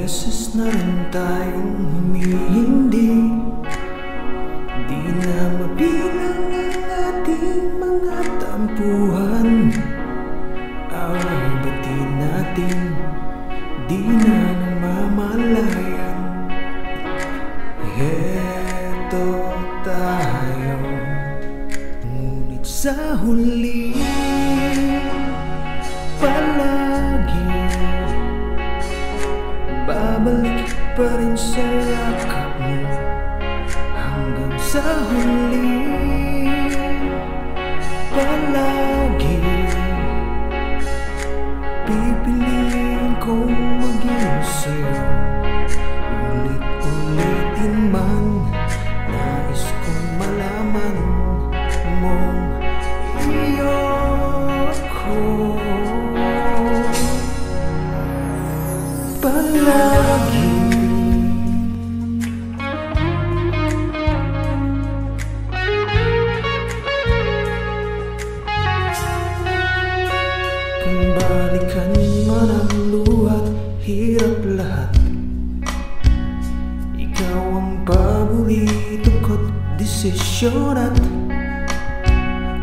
beses na rin tayong humihindi, di na mabilang ang ating mga tampuhan. Ba't di natin di na namamalayan? Heto tayo, ngunit sa huli palagi babalik pa rin sa yakap mo. Hanggang sa huli palagi pipiliin kong maging sa'yo. Ulit-ulitin man, nais kong malaman mong iyo ko palagi. Kung balikan man ang luhat, hirap lahat, ikaw ang paborito ko't desisyon. At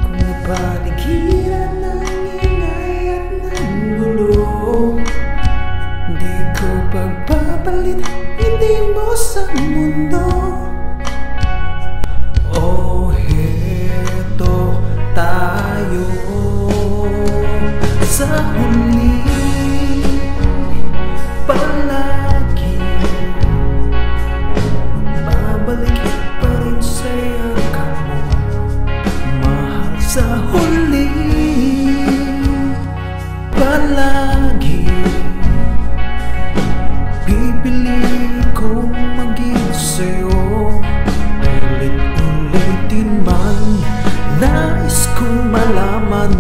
kung napaligiran ng ingay at ng gulo, di ko pagpapalit, hindi mo sa mundo. Oh, heto tayo, sa huli palagi babalik pa rin sa yakap mo, mahal. Sa huli palagi pipiliin kong maging sa'yo. Ulit-ulitin man, nais kong malaman